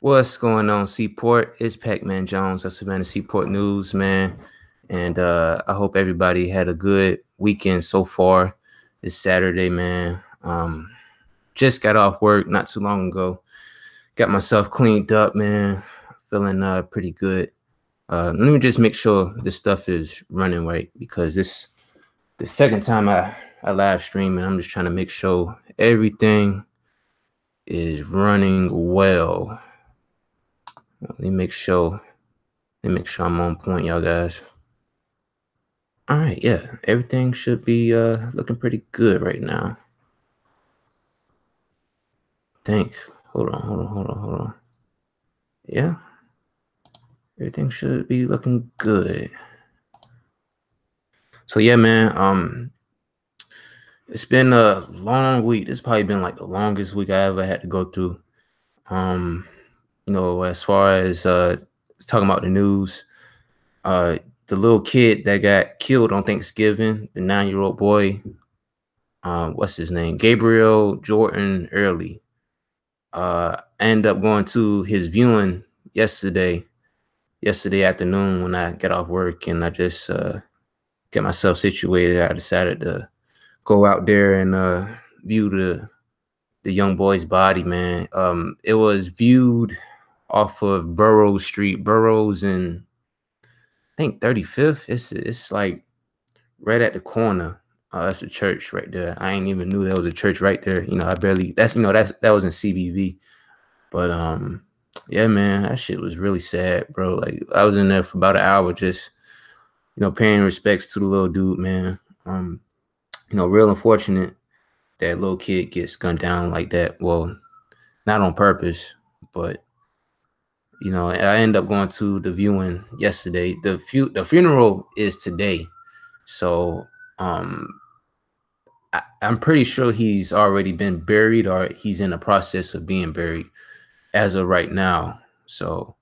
What's going on, Seaport? It's Pac-Man Jones of Savannah Seaport News, man. And I hope everybody had a good weekend so far. It's Saturday, man. Just got off work not too long ago. Got myself cleaned up, man. Feeling pretty good. Let me just make sure this stuff is running right because this the second time I live stream, and I'm just trying to make sure everything is running well. Let me make sure I'm on point, y'all guys. All right, yeah, everything should be looking pretty good right now. Hold on. Yeah, everything should be looking good. So yeah, man, it's been a long week. It's probably been like the longest week I ever had to go through. As far as talking about the news, the little kid that got killed on Thanksgiving, the 9-year-old boy, what's his name? Gabriel Jordan Early. I ended up going to his viewing yesterday afternoon when I got off work, and I just get myself situated. I decided to go out there and view the young boy's body, man. It was viewed off of Burroughs Street, Burroughs and I think 35th. It's like right at the corner. That's a church right there. I ain't even knew there was a church right there. That was in CBV. But yeah, man, that shit was really sad, bro. Like I was in there for about an hour just, paying respects to the little dude, man. Real unfortunate that little kid gets gunned down like that. Well, not on purpose, but I ended up going to the viewing yesterday. The funeral is today. So I'm pretty sure he's already been buried or he's in the process of being buried as of right now. So,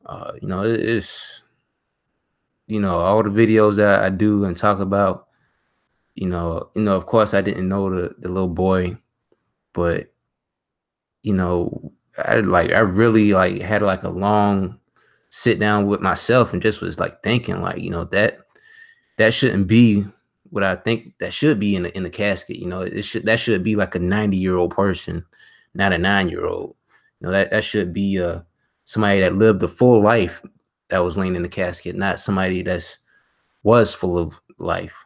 it's, all the videos that I do and talk about, of course I didn't know the little boy, but, I really like had like a long sit down with myself and just was like thinking like, that shouldn't be what I think that should be in the casket. That should be like a 90-year-old person, not a 9-year-old. That should be somebody that lived a full life that was laying in the casket, not somebody was full of life.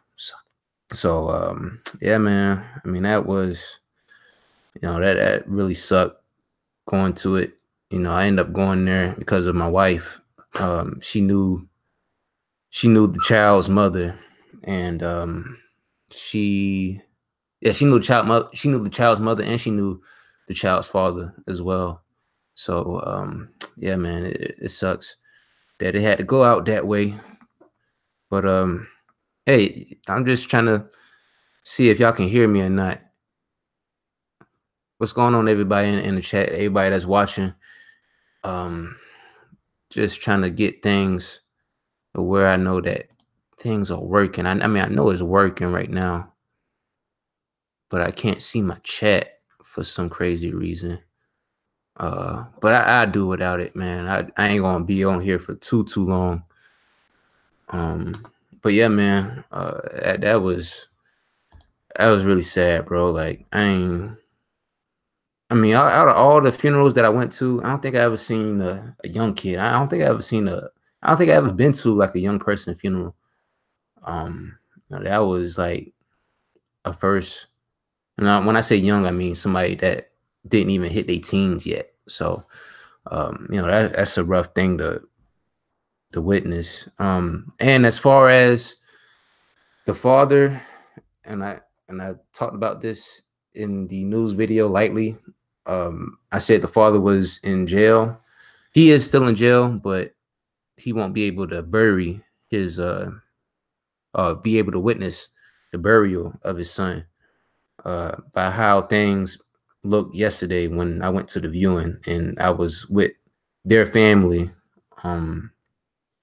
So yeah, man. I mean, that was that really sucked going to it. I ended up going there because of my wife. She knew the child's mother, and she knew the child's mother, and she knew the child's father as well. So yeah, man, it sucks that it had to go out that way. But hey, I'm just trying to see if y'all can hear me or not. What's going on, everybody in the chat, everybody that's watching? Just trying to get things where I know that things are working. I mean, I know it's working right now, but I can't see my chat for some crazy reason. But I do without it, man. I ain't gonna be on here for too long. But yeah, man, that was really sad, bro. Like I mean, out of all the funerals that I went to, I don't think I ever seen a young kid. I don't think I ever been to like a young person funeral. That was like a first. And when I say young, I mean somebody that didn't even hit their teens yet. So, that's a rough thing to witness. And as far as the father, and I talked about this in the news video lightly. I said the father was in jail. He is still in jail, but he won't be able to bury his be able to witness the burial of his son. By how things looked yesterday when I went to the viewing and I was with their family,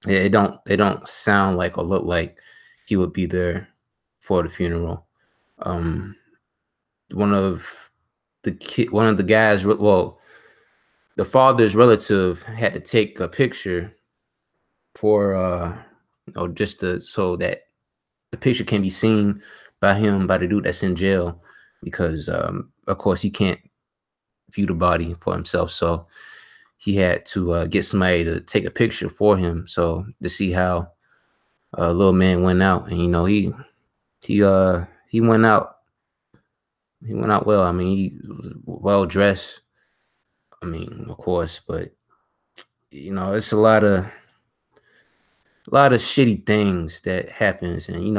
they don't sound like or look like he would be there for the funeral. One of the guys, well, the father's relative had to take a picture for just so that the picture can be seen by him, by the dude that's in jail, because of course he can't view the body for himself. So he had to get somebody to take a picture for him, so to see how little man went out. And he went out. He went out well. I mean, he was well dressed. I mean, of course, but it's a lot of shitty things that happens. And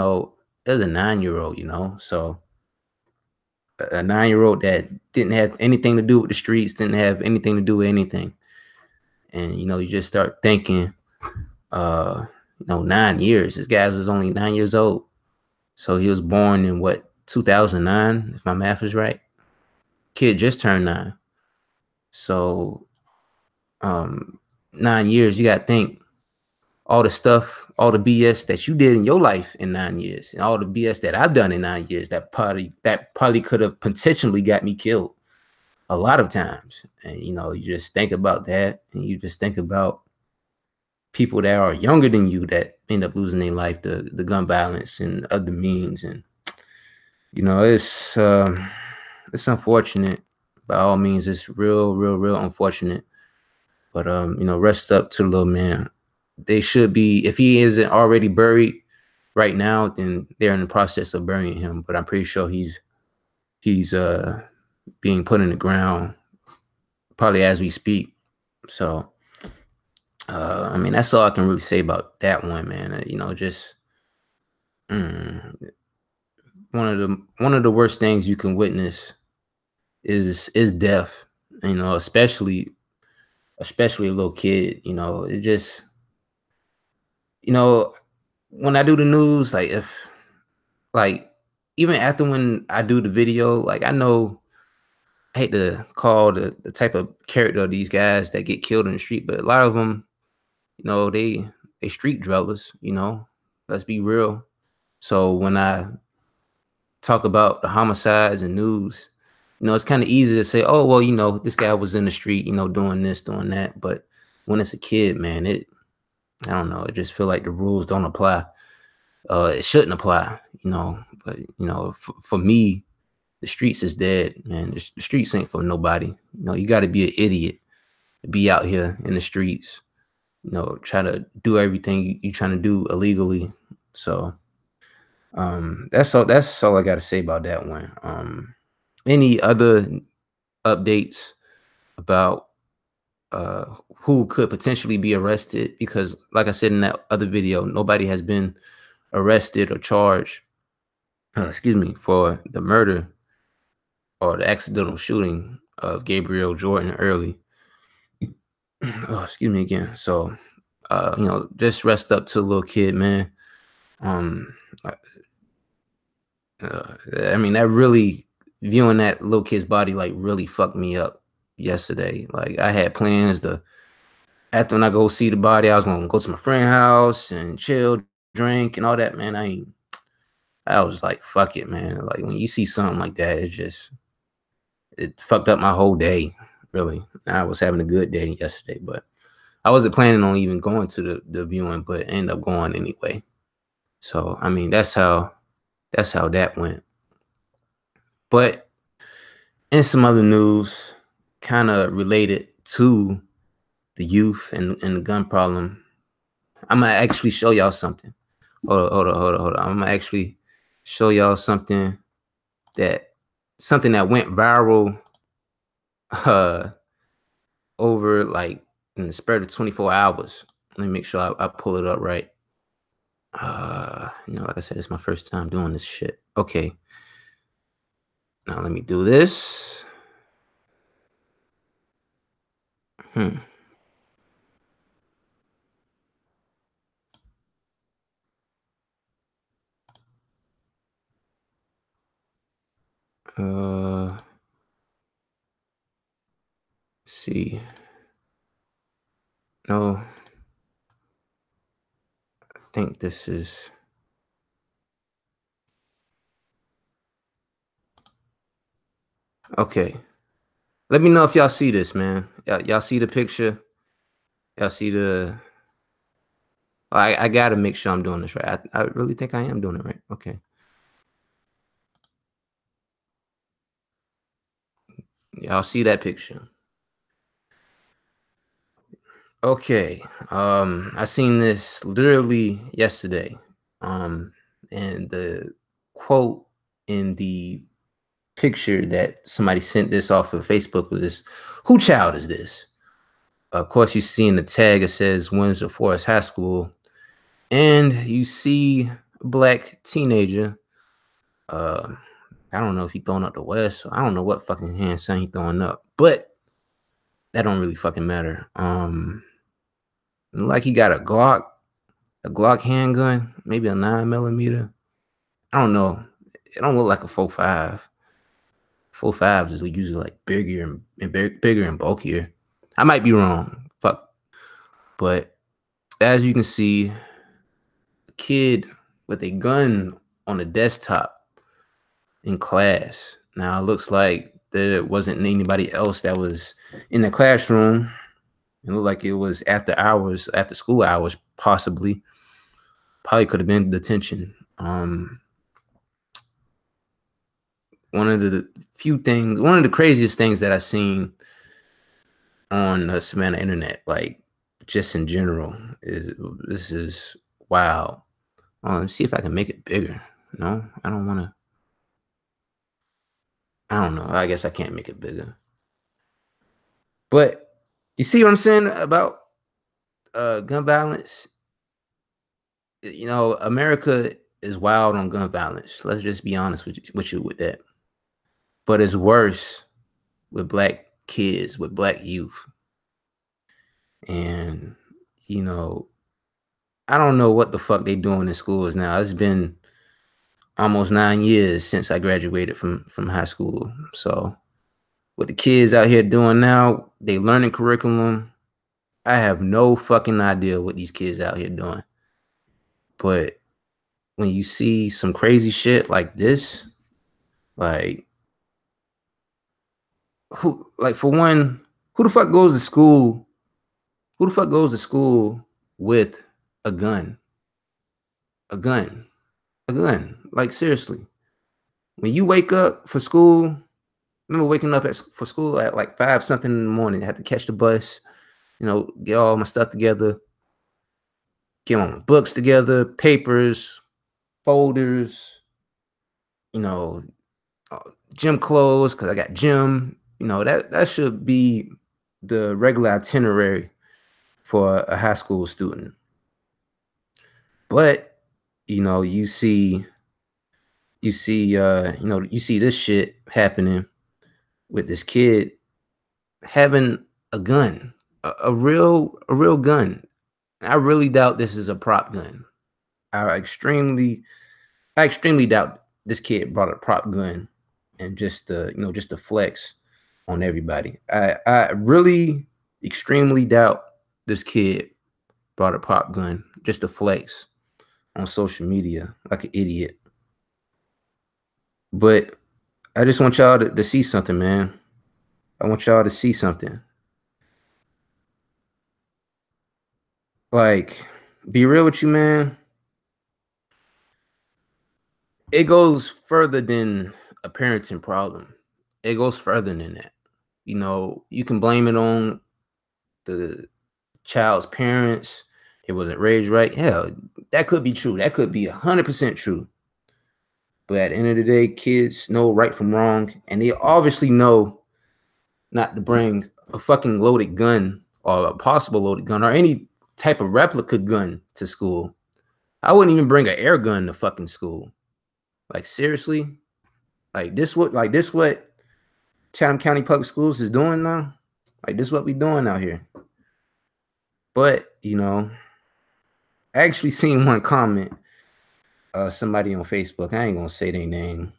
as a 9-year-old, so a 9-year-old that didn't have anything to do with the streets, didn't have anything to do with anything. And you just start thinking, 9 years. This guy was only 9 years old. So he was born in what, 2009, if my math is right. Kid just turned 9. So 9 years, you gotta think all the stuff, all the BS that you did in your life in 9 years, and all the BS that I've done in 9 years, that probably could have potentially got me killed a lot of times. And you just think about that, and you just think about people that are younger than you that end up losing their life to the gun violence and other means. And it's unfortunate. By all means, it's real unfortunate. But rest up to the little man. They should be, if he isn't already buried right now, then they're in the process of burying him. But I'm pretty sure he's being put in the ground probably as we speak. So I mean, that's all I can really say about that one, man. Just mm, one of the worst things you can witness is death. Especially a little kid. It just you know when I do the news, like, if like even after when I do the video, like, I know I hate to call the type of character of these guys that get killed in the street, but a lot of them, they street dwellers. Let's be real. So when I talk about the homicides and news, it's kind of easy to say, oh, well, this guy was in the street, doing this, doing that. But when it's a kid, man, I don't know, it just feel like the rules don't apply. It shouldn't apply, but for me, the streets is dead, man. The streets ain't for nobody. You got to be an idiot to be out here in the streets, try to do everything you trying to do illegally. So that's all I got to say about that one. Any other updates about who could potentially be arrested? Because like I said in that other video, nobody has been arrested or charged, excuse me, for the murder or the accidental shooting of Gabriel Jordan early. Oh, excuse me again. So just rest up to a little kid, man. um uh, I mean, that really, viewing that little kid's body, like, really fucked me up yesterday. Like, I had plans to, after when I go see the body, I was gonna go to my friend's house and chill, drink, and all that. Man, I was like, fuck it, man. Like, when you see something like that, it fucked up my whole day. Really, I was having a good day yesterday, but I wasn't planning on even going to the viewing, but ended up going anyway. So I mean, that's how that went. But in some other news, kind of related to the youth and the gun problem, I'm gonna actually show y'all something. Hold on. I'm gonna actually show y'all something that went viral uh over, like, in the spread of 24 hours. Let me make sure I pull it up right. Like I said, it's my first time doing this shit. Okay. Now let me do this. Hmm. Let's see. No, I think this is okay. Let me know if y'all see this, man. Y'all see the picture? Y'all see the? I gotta make sure I'm doing this right. I really think I am doing it right. Okay. Y'all see that picture? Okay. I seen this literally yesterday. And the quote in the picture that somebody sent this off of Facebook was this: "Who child is this?" Of course, you see in the tag it says Windsor Forest High School, and you see a black teenager. Uh, I don't know if he throwing up the West. I don't know what fucking hand sign he throwing up, but that don't really fucking matter. Like he got a Glock handgun, maybe a 9mm. I don't know. It don't look like a 4.5. 4.5s is usually like bigger and bulkier. I might be wrong. Fuck. But as you can see, a kid with a gun on a desktop in class. Now it looks like there wasn't anybody else that was in the classroom. It looked like it was after hours, after school hours, possibly. Probably could have been detention. One of the craziest things that I've seen on the Savannah internet, like just in general, is this is wow. See if I can make it bigger. No, I don't want to. I don't know. I guess I can't make it bigger. But you see what I'm saying about gun violence? You know, America is wild on gun violence. Let's just be honest with you with that. But it's worse with black kids, with black youth. And, you know, I don't know what the fuck they doing in schools now. It's been almost 9 years since I graduated from high school. So what the kids out here doing now, they learning curriculum. I have no fucking idea what these kids out here doing. But when you see some crazy shit like this, like for one, who the fuck goes to school? Who the fuck goes to school with a gun? A gun. A gun. Like seriously. When you wake up for school, I remember waking up for school at like 5 something in the morning. I had to catch the bus, you know, get all my stuff together, get all my books together, papers, folders, you know, uh, gym clothes because I got gym. You know, that should be the regular itinerary for a high school student. But, you know, you see this shit happening with this kid having a gun, a real gun. I really doubt this is a prop gun. I extremely I extremely doubt this kid brought a prop gun and just to flex on everybody. I really extremely doubt this kid brought a prop gun just to flex on social media like an idiot. But I just want y'all to see something, man. I want y'all to see something. Like, be real with you, man. It goes further than a parenting problem. It goes further than that. You know, you can blame it on the child's parents. It wasn't raised right. Hell, that could be true. That could be 100% true. But at the end of the day, kids know right from wrong, and they obviously know not to bring a fucking loaded gun or a possible loaded gun or any type of replica gun to school. I wouldn't even bring an air gun to fucking school. Like seriously, like this what Chatham County Public Schools is doing now. Like this what we doing out here. But you know, I actually seen one comment. Somebody on Facebook. I ain't gonna say their name.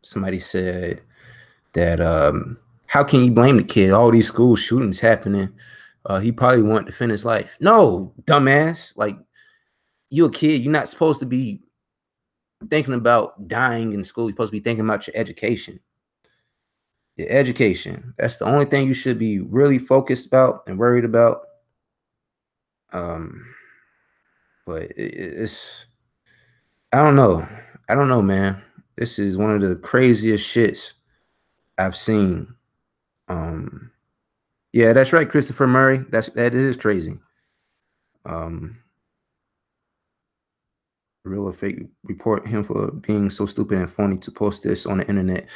Somebody said that how can you blame the kid? All these school shootings happening. He probably wanted to finish life. No, dumbass. Like you a kid. You're not supposed to be thinking about dying in school. You're supposed to be thinking about your education. Your education. That's the only thing you should be really focused about and worried about. Um, but it's I don't know. I don't know, man. This is one of the craziest shits I've seen. Um, yeah, that's right, Christopher Murray. That is crazy. Um, Real or fake report him for being so stupid and phony to post this on the internet.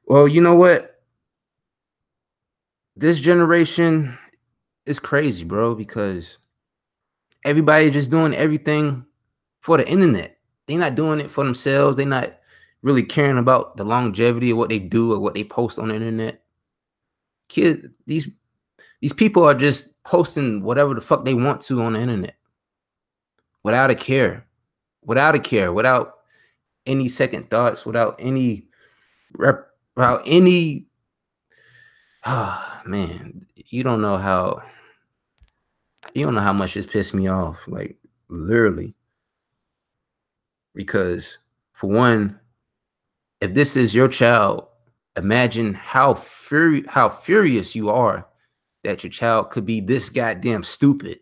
Well, you know what? This generation is crazy, bro, because everybody just doing everything for the internet. They're not doing it for themselves. They're not really caring about the longevity of what they do or what they post on the internet. Kids, these people are just posting whatever the fuck they want to on the internet without a care, without any second thoughts, without any without any. Ah, man, you don't know how much this pissed me off, like literally, because for one, if this is your child, imagine how furious you are that your child could be this goddamn stupid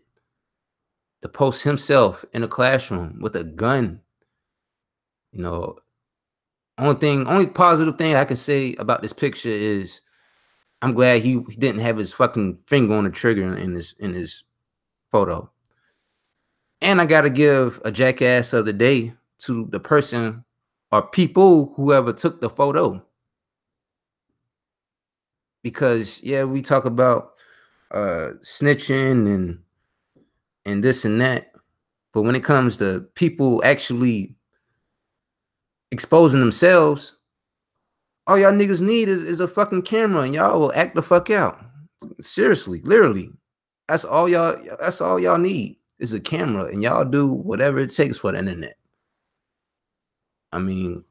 to post himself in a classroom with a gun. You know, only positive thing I can say about this picture is I'm glad he didn't have his fucking finger on the trigger in his photo. And I gotta give a jackass of the day to the person or people whoever took the photo. Because yeah, we talk about snitching and this and that, but when it comes to people actually exposing themselves, all y'all niggas need is a fucking camera and y'all will act the fuck out. Seriously, literally. That's all y'all need is a camera and y'all do whatever it takes for the internet. I mean,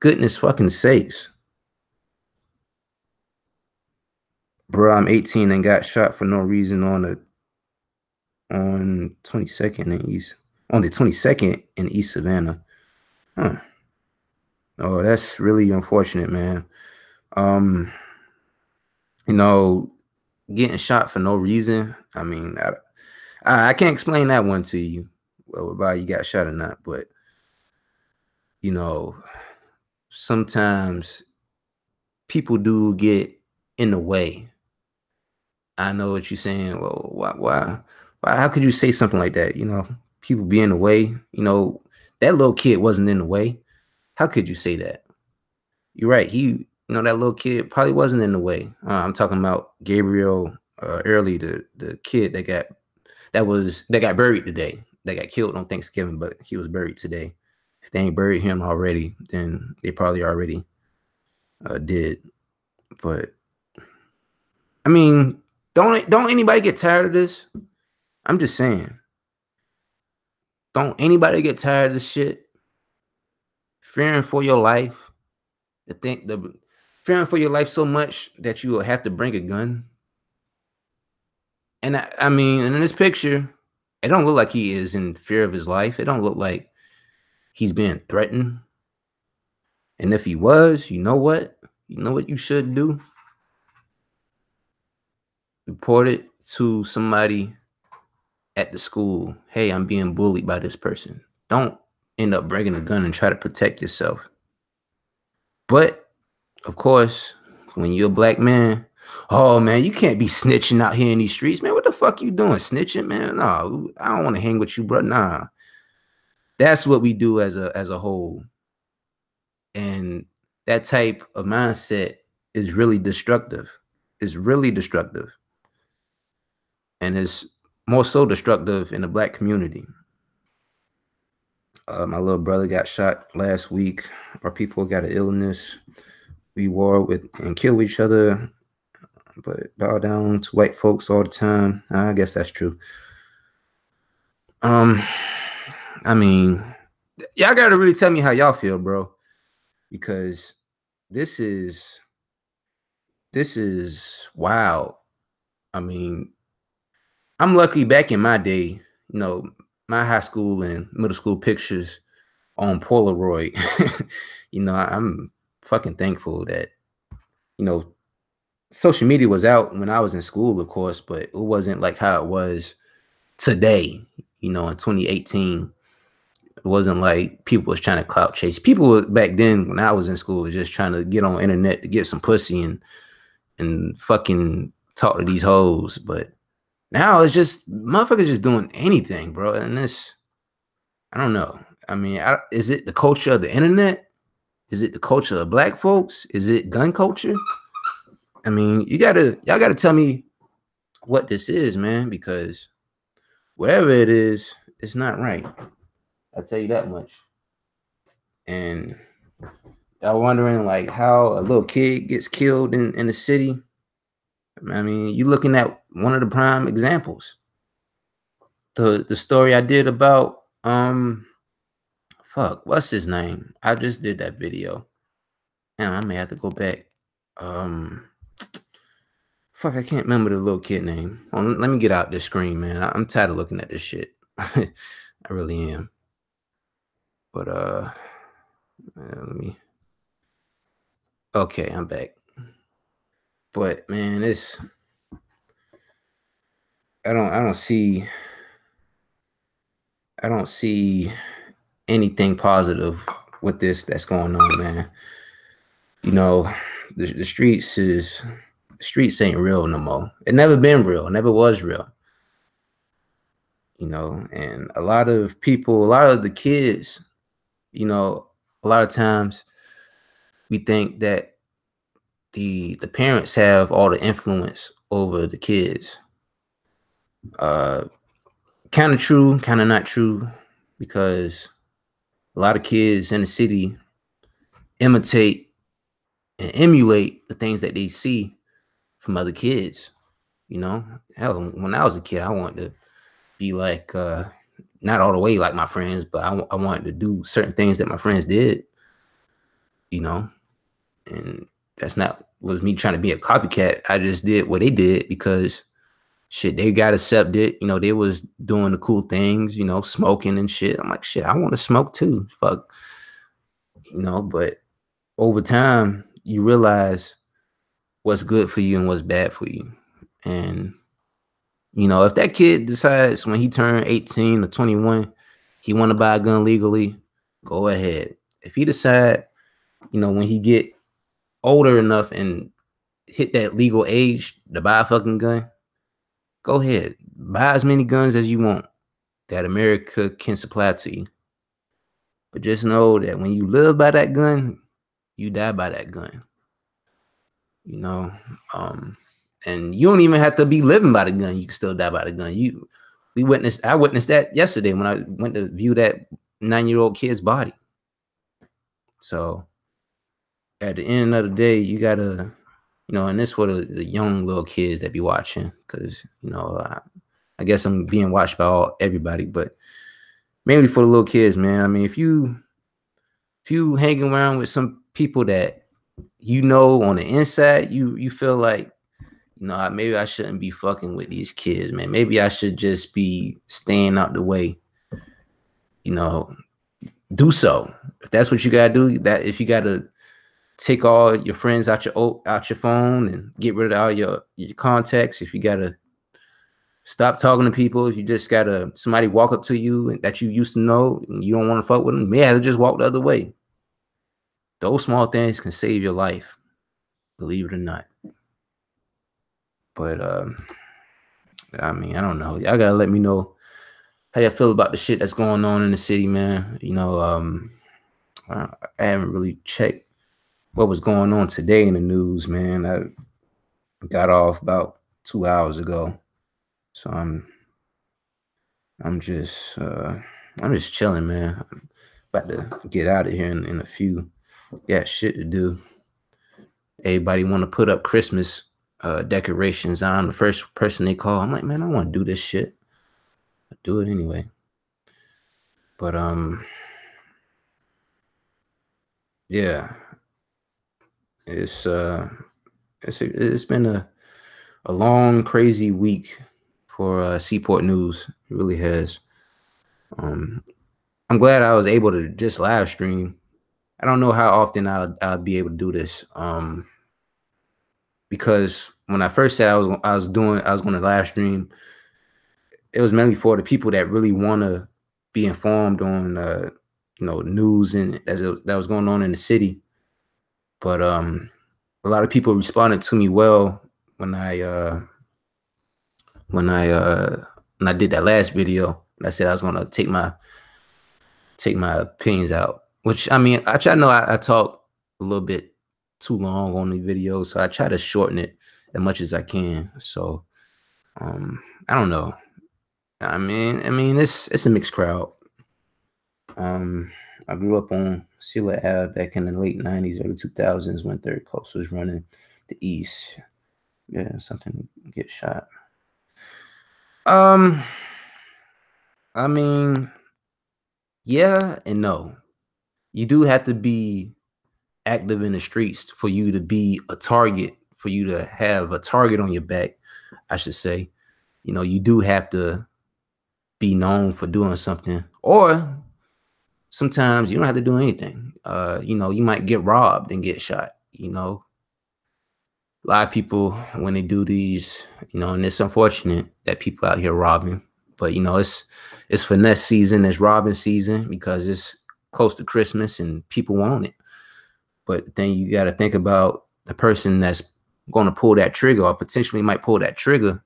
goodness fucking sakes. Bro, I'm 18 and got shot for no reason on 22nd in East on the 22nd in East Savannah. Huh. Oh, that's really unfortunate, man. Um, you know, getting shot for no reason. I mean, I can't explain that one to you, why you got shot or not, but you know, sometimes people do get in the way. I know what you're saying. Well, why, how could you say something like that? You know, people be in the way. You know, that little kid wasn't in the way. How could you say that? You're right. That little kid probably wasn't in the way. I'm talking about Gabriel Early, the kid that got buried today, that got killed on Thanksgiving, but he was buried today. If they ain't buried him already, then they probably already did. But I mean, don't anybody get tired of this? I'm just saying, don't anybody get tired of this shit? Fearing for your life, fearing for your life so much that you will have to bring a gun. And I mean, in this picture, it don't look like he is in fear of his life. It don't look like he's being threatened. And if he was, you know what? You know what you should do? Report it to somebody at the school. Hey, I'm being bullied by this person. Don't end up bringing a gun and try to protect yourself. But of course, when you're a black man, oh man, you can't be snitching out here in these streets, man. What the fuck you doing, snitching, man? No, I don't want to hang with you, bro. Nah, that's what we do as a whole, and that type of mindset is really destructive. It's really destructive, and it's more so destructive in the black community. My little brother got shot last week. Our people got an illness. We war with and kill each other, but bow down to white folks all the time. I guess that's true. Um, I mean, y'all gotta really tell me how y'all feel, bro, because this is this is wild. I mean, I'm lucky back in my day, my high school and middle school pictures on Polaroid. I'm fucking thankful that you know, social media was out when I was in school, of course, but it wasn't like how it was today, in 2018. It wasn't like people was trying to clout chase. People back then when I was in school was just trying to get on the internet to get some pussy and fucking talk to these hoes. But now it's just motherfuckers just doing anything, bro. And this, I don't know. I mean, is it the culture of the internet? Is it the culture of black folks? Is it gun culture? I mean, y'all gotta tell me what this is, man, because whatever it is, it's not right. I'll tell you that much. And y'all wondering like how a little kid gets killed in the city. I mean, you looking at one of the prime examples. The story I did about fuck, what's his name? I just did that video. Damn, I may have to go back. Um Fuck, I can't remember the little kid name. Well, let me get out this screen, man. I'm tired of looking at this shit. I really am. But let me. Okay, I'm back. But man, I don't see anything positive with this that's going on, man. You know, the streets ain't real no more. It never been real. It never was real. And a lot of people, a lot of the kids, a lot of times we think that the parents have all the influence over the kids. Kind of true, kind of not true, because a lot of kids in the city imitate and emulate the things that they see from other kids. Hell, when I was a kid, I wanted to be like, not all the way like my friends, but I wanted to do certain things that my friends did, and that's not was me trying to be a copycat. I just did what they did because shit, they got accepted. They was doing the cool things, smoking and shit. I'm like, shit, I want to smoke too. Fuck. But over time, you realize what's good for you and what's bad for you. And, if that kid decides when he turned 18 or 21, he want to buy a gun legally, go ahead. If he decide, when he get older enough and hit that legal age to buy a fucking gun, go ahead. Buy as many guns as you want that America can supply to you. But just know that when you live by that gun, you die by that gun. And you don't even have to be living by the gun. You can still die by the gun. I witnessed that yesterday when I went to view that 9-year-old kid's body. So at the end of the day, you gotta, and this for the young little kids that be watching, because I guess I'm being watched by everybody, but mainly for the little kids, man. I mean, if you hanging around with some people that on the inside, you feel like, maybe I shouldn't be fucking with these kids, man. Maybe I should just be staying out the way. Do so. If that's what you gotta do, that if you gotta take all your friends out your phone and get rid of all your contacts, if you gotta stop talking to people, if you just gotta somebody walk up to you that you used to know and you don't want to fuck with them, yeah, just walk the other way. Those small things can save your life, believe it or not. But I mean, I don't know. Y'all gotta let me know how y'all feel about the shit that's going on in the city, man. I haven't really checked what was going on today in the news, man. I got off about 2 hours ago, so I'm just chilling, man. I'm about to get out of here in a few. Yeah, shit to do. Everybody want to put up Christmas decorations. I'm the first person they call. I'm like, man, I want to do this shit. I do it anyway. But yeah, it's been a long, crazy week for Seaport News. It really has. I'm glad I was able to just live stream. I don't know how often I'll be able to do this. because when I first said I was going to live stream, it was mainly for the people that really want to be informed on news and that was going on in the city. But a lot of people responded to me well when when I uh when I did that last video. I said I was gonna take my opinions out. Which I mean, I know I talk a little bit too long on the video, so I try to shorten it as much as I can. So I don't know. I mean, it's a mixed crowd. Um, I grew up on Sila Ave back in the late '90s, early 2000s when Third Coast was running the East. Yeah, something to get shot. Um, I mean, yeah and no. You do have to be active in the streets for you to be a target, for you to have a target on your back, I should say. You do have to be known for doing something, or sometimes you don't have to do anything. You might get robbed and get shot. A lot of people when they do these, and it's unfortunate that people out here robbing, but it's finesse season, it's robbing season because it's close to Christmas and people want it. But then you got to think about the person that's going to pull that trigger or potentially might pull that trigger.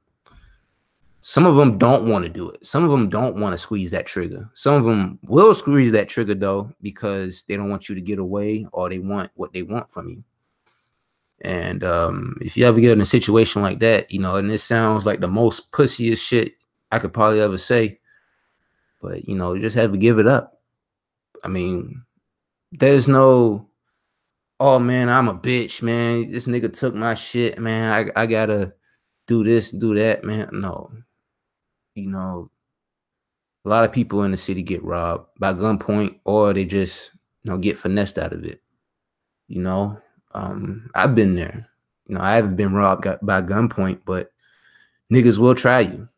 Some of them don't want to do it. Some of them don't want to squeeze that trigger. Some of them will squeeze that trigger though, because they don't want you to get away or they want what they want from you. And if you ever get in a situation like that, and this sounds like the most pussiest shit I could probably ever say, but you just have to give it up. I mean, there's no, oh man, I'm a bitch, man. This nigga took my shit, man. I gotta do this, do that, man. No. A lot of people in the city get robbed by gunpoint or they just, get finessed out of it. I've been there. I haven't been robbed by gunpoint, but niggas will try you.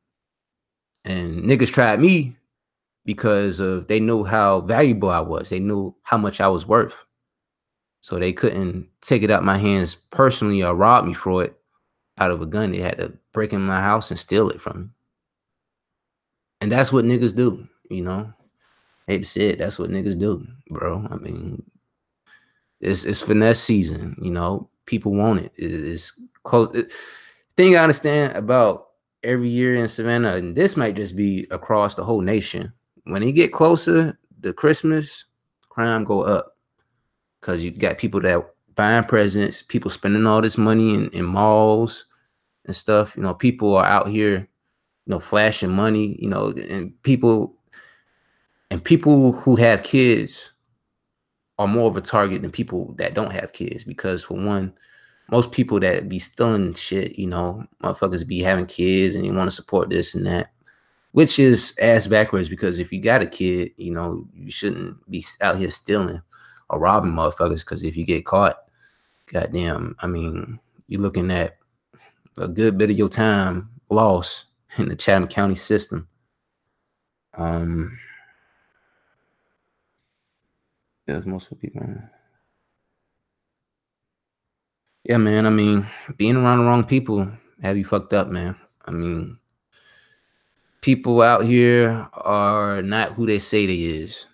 And niggas tried me because they knew how valuable I was. They knew how much I was worth. So they couldn't take it out my hands personally or rob me for it out of a gun. They had to break in my house and steal it from me. And that's what niggas do, Hate to say it, that's what niggas do, bro. I mean, it's finesse season, People want it. It's close. Thing I understand about every year in Savannah, and this might just be across the whole nation, when they get closer to Christmas, crime go up. Because you got people that buying presents, people spending all this money in malls and stuff. People are out here, flashing money, and people who have kids are more of a target than people that don't have kids. Because for one, most people that be stealing shit, motherfuckers be having kids and they want to support this and that, which is ass backwards. Because if you got a kid, you shouldn't be out here stealing or robbing motherfuckers, because if you get caught, goddamn, I mean, you're looking at a good bit of your time lost in the Chatham County system. There's most of the people. Yeah, man. I mean, being around the wrong people have you fucked up, man. I mean, people out here are not who they say they is.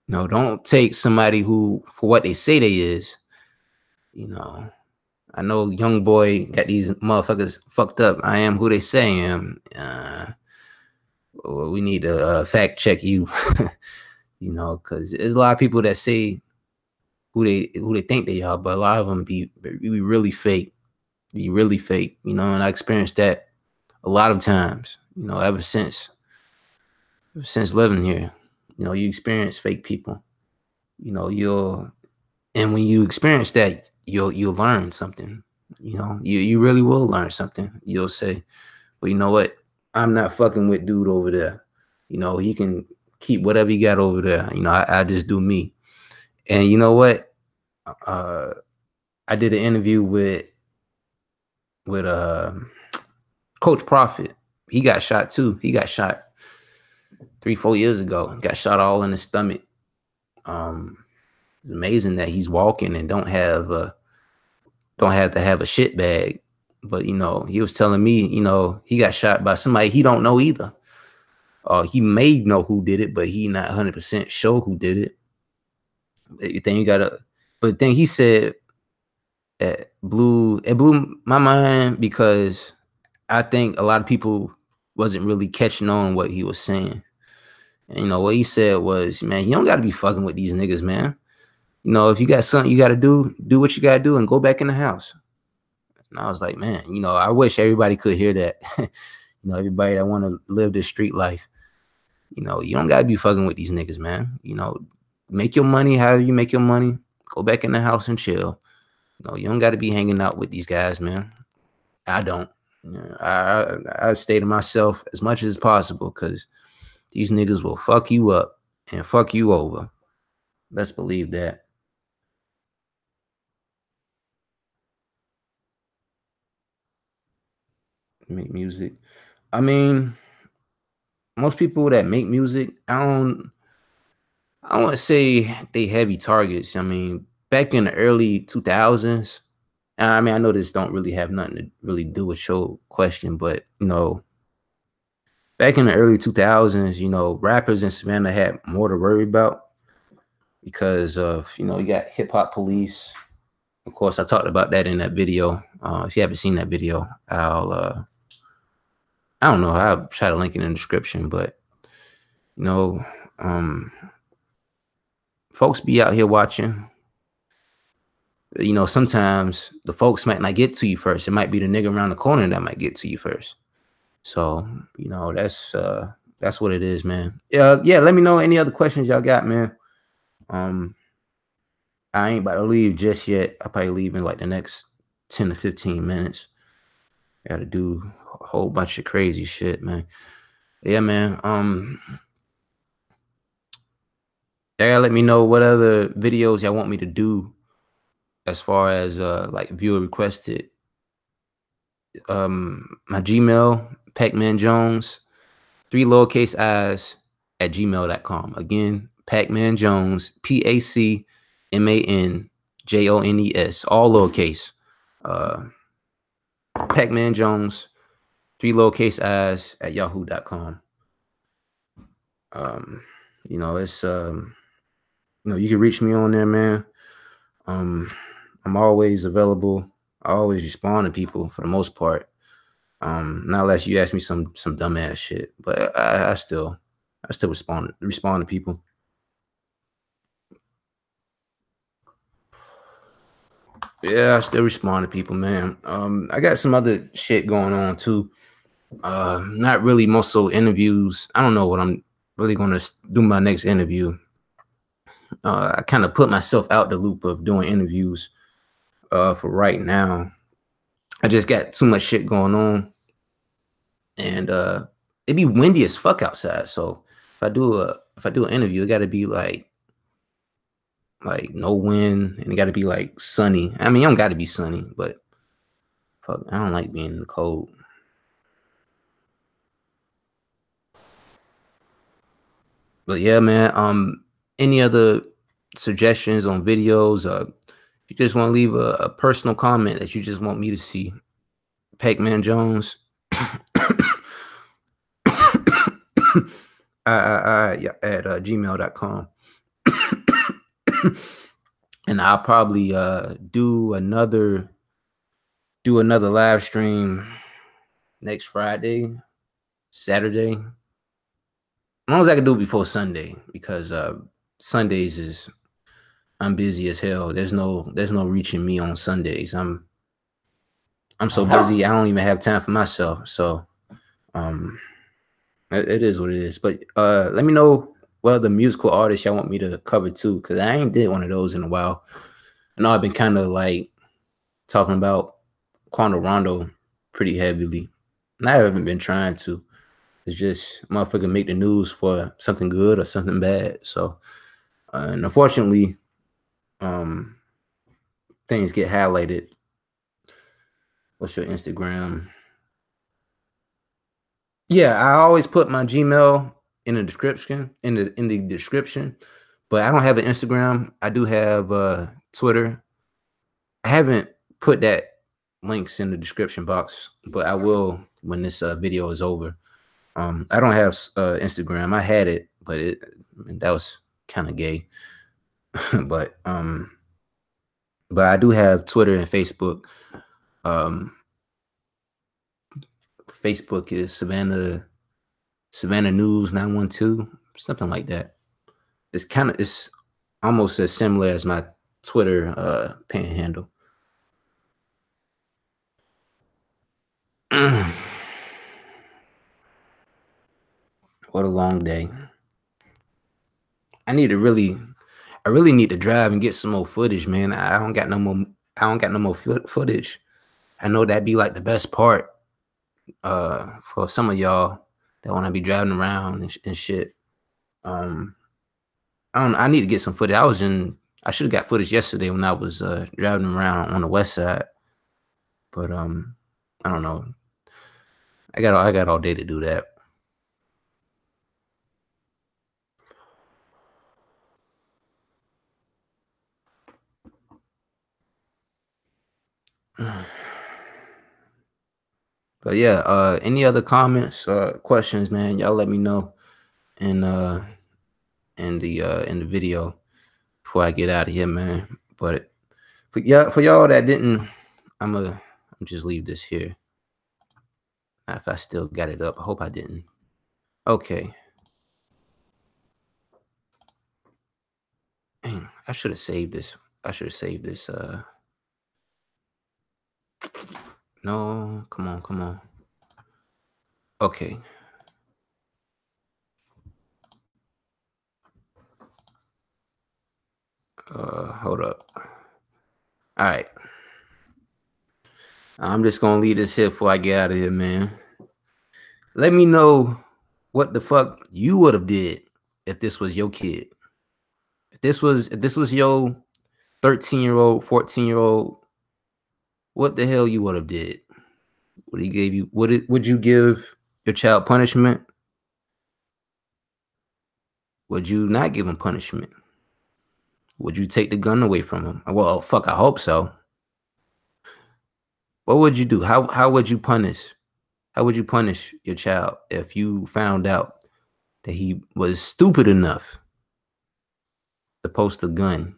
Don't take somebody who for what they say they is. I know young boy got these motherfuckers fucked up. I am who they say I am. We need to fact check you, because there's a lot of people that say who they think they are, but a lot of them be really fake, and I experienced that a lot of times, ever since living here. You experience fake people. And when you experience that, you'll learn something. You really will learn something. You'll say, well, you know what? I'm not fucking with dude over there. He can keep whatever he got over there. I just do me. And you know what? I did an interview with Coach Prophet. He got shot too. He got shot 3-4 years ago. Got shot all in the stomach. It's amazing that he's walking and don't have to have a shit bag. But he was telling me, he got shot by somebody he don't know either. He may know who did it, but he not 100% sure who did it. Then you gotta, but then he said it blew my mind because I think a lot of people wasn't really catching on what he was saying. And what he said was, man, you don't gotta be fucking with these niggas, man. If you got something you gotta do what you gotta do and go back in the house. And I was like, man, I wish everybody could hear that. Everybody that want to live this street life. You don't gotta be fucking with these niggas, man. Make your money however you make your money. Go back in the house and chill. You don't gotta be hanging out with these guys, man. I don't. I stay to myself as much as possible because these niggas will fuck you up and fuck you over. Let's believe that. Make music. I mean, most people that make music, I don't want to say they heavy targets. I mean, back in the early 2000s, I mean, I know this don't really have nothing to really do with your question, but back in the early 2000s, rappers in Savannah had more to worry about because of, you got hip hop police. Of course, I talked about that in that video. If you haven't seen that video, I don't know. I'll try to link it in the description, but folks be out here watching. Sometimes the folks might not get to you first. It might be the nigga around the corner that might get to you first. So, that's what it is, man. Yeah, let me know any other questions y'all got, man. I ain't about to leave just yet. I'll probably leave in like the next 10 to 15 minutes. Gotta do a whole bunch of crazy shit, man. Yeah, man. Y'all gotta let me know what other videos y'all want me to do as far as like viewer requested. My Gmail, pacmanjones, 3 lowercase i's at gmail.com. Again, pacmanjones, pacmanjones, all lowercase. pacmanjones, 3 lowercase i's at yahoo.com. It's you can reach me on there, man. I'm always available. I always respond to people for the most part. Not unless you ask me some dumbass shit, but I still respond to people. Yeah, I still respond to people, man. I got some other shit going on too. Not really most so interviews. I don't know what I'm really gonna do my next interview. I kind of put myself out the loop of doing interviews for right now. I just got too much shit going on, and it be windy as fuck outside. So if I do an interview, it got to be like no wind, and it got to be like sunny. I mean, it don't got to be sunny, but fuck, I don't like being in the cold. But yeah, man. Any other suggestions on videos? If you just want to leave a personal comment that you just want me to see, Pacman Jones. Yeah, at gmail.com. And I'll probably do another live stream next Friday, Saturday. As long as I can do it before Sunday, because Sundays I'm busy as hell. There's no reaching me on Sundays. I'm so busy I don't even have time for myself. So it is what it is. But let me know what other musical artists y'all want me to cover too, because I ain't did one of those in a while. I know I've been kind of like talking about Quando Rondo pretty heavily, and I haven't been trying to. It's just motherfucker make the news for something good or something bad. So and unfortunately, things get highlighted. What's your Instagram? Yeah, I always put my Gmail in the description, but I don't have an Instagram. I do have Twitter. I haven't put that links in the description box, but I will when this video is over. I don't have Instagram. I had it, but that was kind of gay. but I do have Twitter and Facebook. Um, Facebook is Savannah News 912, something like that. It's almost as similar as my Twitter panhandle. What a long day. I really need to drive and get some more footage, man. I don't got no more footage. I know that'd be like the best part for some of y'all that want to be driving around and shit. I need to get some footage. I should have got footage yesterday when I was driving around on the west side. But I don't know. I got all day to do that. But yeah, any other comments, questions, man, y'all let me know in the video before I get out of here, man. But for y'all that didn't, I'm just leave this here. If I still got it up, I hope I didn't. Okay. Dang, I should have saved this. No, come on. Okay. Hold up. All right. I'm just gonna leave this here before I get out of here, man. Let me know what the fuck you would have did if this was your kid. If this was your 13-year-old, 14-year-old, what the hell you would have did? Would you give your child punishment? Would you not give him punishment? Would you take the gun away from him? Well, fuck, I hope so. What would you do? How would you punish? How would you punish your child if you found out that he was stupid enough to post a gun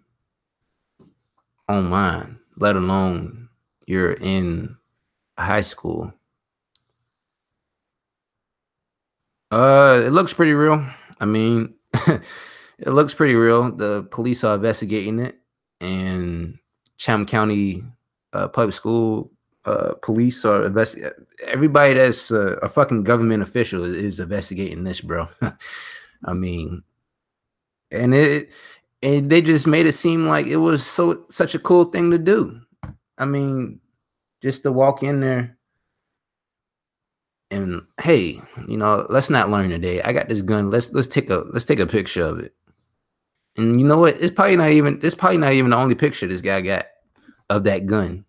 online, let alone you're in high school? It looks pretty real. I mean, it looks pretty real. The police are investigating it, and Chatham County Public School police are investigating. Everybody that's a fucking government official is investigating this, bro. I mean, and they just made it seem like it was such a cool thing to do. I mean, just to walk in there and, hey, let's not learn today. I got this gun. Let's take a picture of it. And you know what? It's probably not even the only picture this guy got of that gun.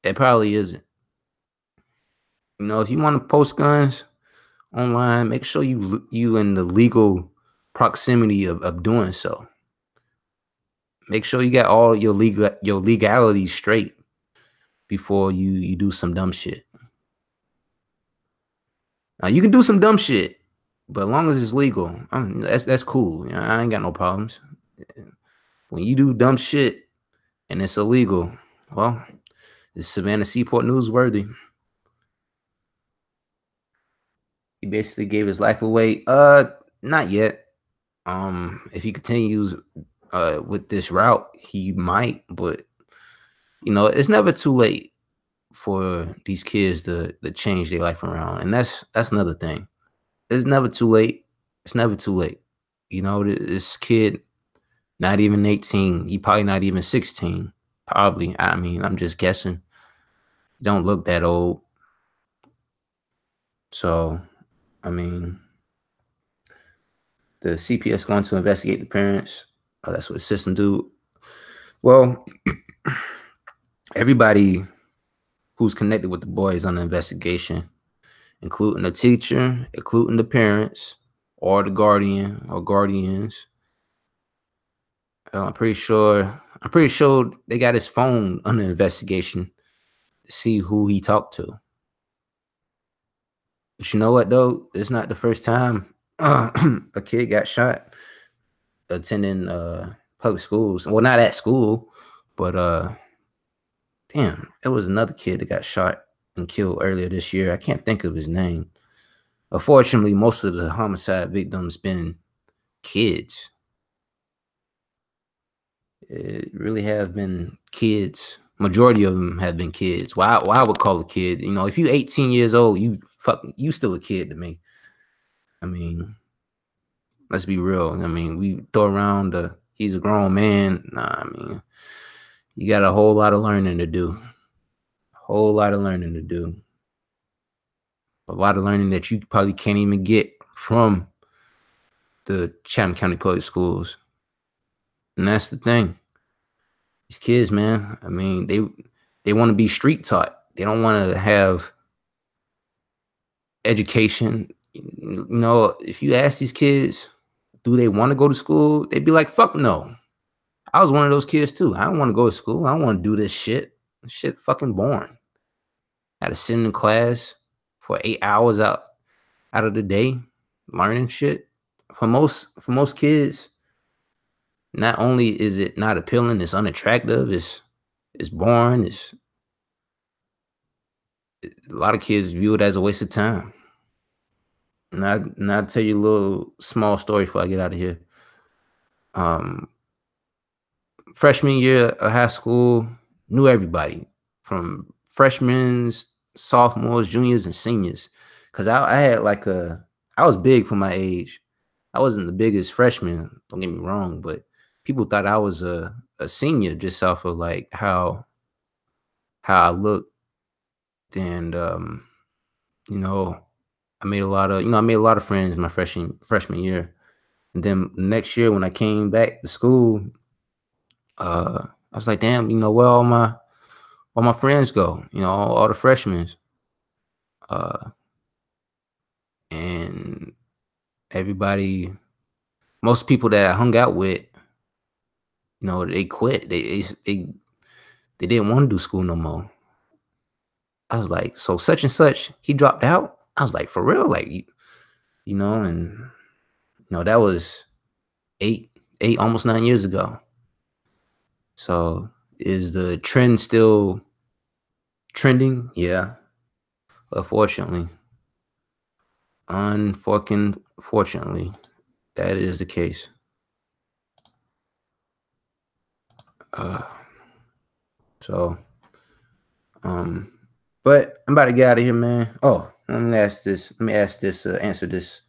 It probably isn't. If you want to post guns online, make sure you in the legal proximity of doing so. Make sure you got all your legality straight before you do some dumb shit. Now you can do some dumb shit, but as long as it's legal, that's cool. I ain't got no problems. When you do dumb shit and it's illegal, well, it's Savannah Seaport newsworthy. He basically gave his life away. Not yet. If he continues with this route, he might, but it's never too late for these kids to change their life around. And that's another thing. It's never too late. It's never too late. This kid, not even 18, he probably not even 16. Probably. I mean, I'm just guessing. He don't look that old. So, I mean, the CPS going to investigate the parents. Oh, that's what the system do. Well, everybody who's connected with the boy is on the investigation, including the teacher, including the parents, or the guardian or guardians. I'm pretty sure they got his phone under investigation see who he talked to. But you know what though? It's not the first time a kid got shot attending public schools. Well, not at school, but damn, it was another kid that got shot and killed earlier this year. I can't think of his name. Unfortunately, most of the homicide victims been kids. It really have been kids. Majority of them have been kids. Why I would call a kid, you know, if you 18 years old, you still a kid to me. I mean, let's be real. I mean, we throw around he's a grown man. Nah, I mean, you got a whole lot of learning to do. A whole lot of learning to do. A lot of learning that you probably can't even get from the Chatham County Public Schools. And that's the thing. These kids, man, I mean, they want to be street taught. They don't want to have education. You know, if you ask these kids, do they want to go to school? They'd be like, fuck no. I was one of those kids too. I don't want to go to school. I don't want to do this shit. This shit fucking boring. I had to sit in class for 8 hours out of the day learning shit. For most kids, not only is it not appealing, it's unattractive, it's boring, a lot of kids view it as a waste of time. And I'll tell you a little small story before I get out of here. Freshman year of high school, knew everybody from freshmen, sophomores, juniors, and seniors. Cause I had like I was big for my age. I wasn't the biggest freshman, don't get me wrong, but people thought I was a senior just off of like how I looked. And you know, I made a lot of friends my freshman year. And then next year when I came back to school, I was like, damn, you know, where all my friends go, you know, all the freshmen. And most people that I hung out with, you know, they quit. They didn't want to do school no more. I was like, so such and such, he dropped out. I was like, for real, like, you know, and you know that was eight, almost 9 years ago. So is the trend still trending? Yeah, unfortunately, fortunately, that is the case. So, but I'm about to get out of here, man. Oh, let me answer this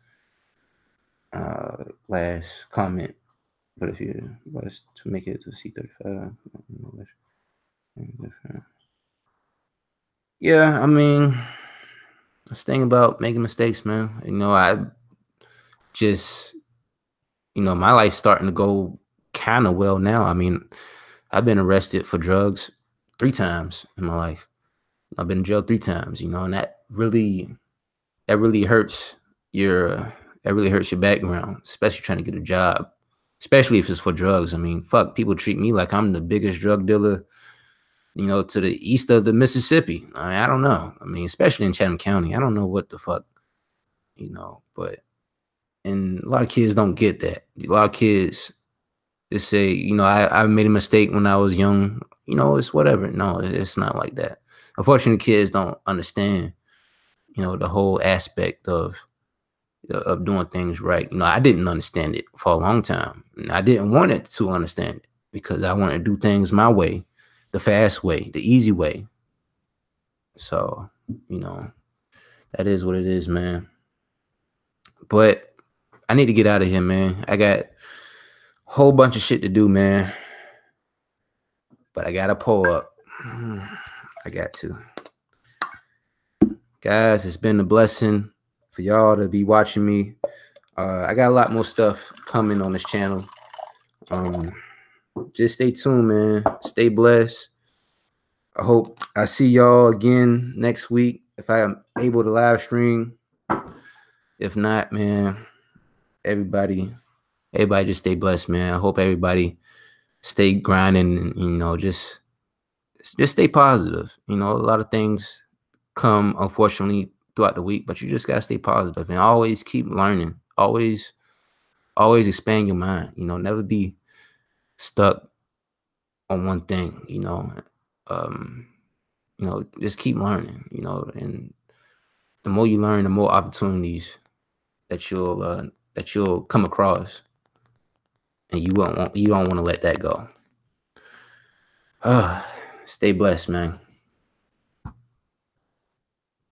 last comment. But if you was to make it to C35, yeah, I mean, this thing about making mistakes, man. You know, I just, you know, my life's starting to go kind of well now. I mean, I've been arrested for drugs 3 times in my life. I've been in jail 3 times, you know, and that really hurts your background, especially trying to get a job, especially if it's for drugs. I mean, fuck, people treat me like I'm the biggest drug dealer, you know, to the east of the Mississippi. I don't know. I mean, especially in Chatham County, I don't know what the fuck, you know, and a lot of kids don't get that. A lot of kids just say, you know, I made a mistake when I was young, you know, it's whatever. No, it's not like that. Unfortunately, kids don't understand, you know, the whole aspect of doing things right. You know, I didn't understand it for a long time. And I didn't want it to understand it because I wanted to do things my way, the fast way, the easy way. So, you know, that is what it is, man. But I need to get out of here, man. I got a whole bunch of shit to do, man. But I gotta pull up. I got to. Guys, it's been a blessing for y'all to be watching me. I got a lot more stuff coming on this channel. Just stay tuned, man. Stay blessed. I hope I see y'all again next week if I am able to live stream. If not, man, everybody just stay blessed, man. I hope everybody stay grinding and, you know, just just stay positive. You know, a lot of things come unfortunately throughout the week, but you just gotta stay positive and always keep learning. Always expand your mind. You know, never be stuck on one thing. Um, just keep learning. And the more you learn, the more opportunities that you'll come across, and you don't want to let that go. Stay blessed, man.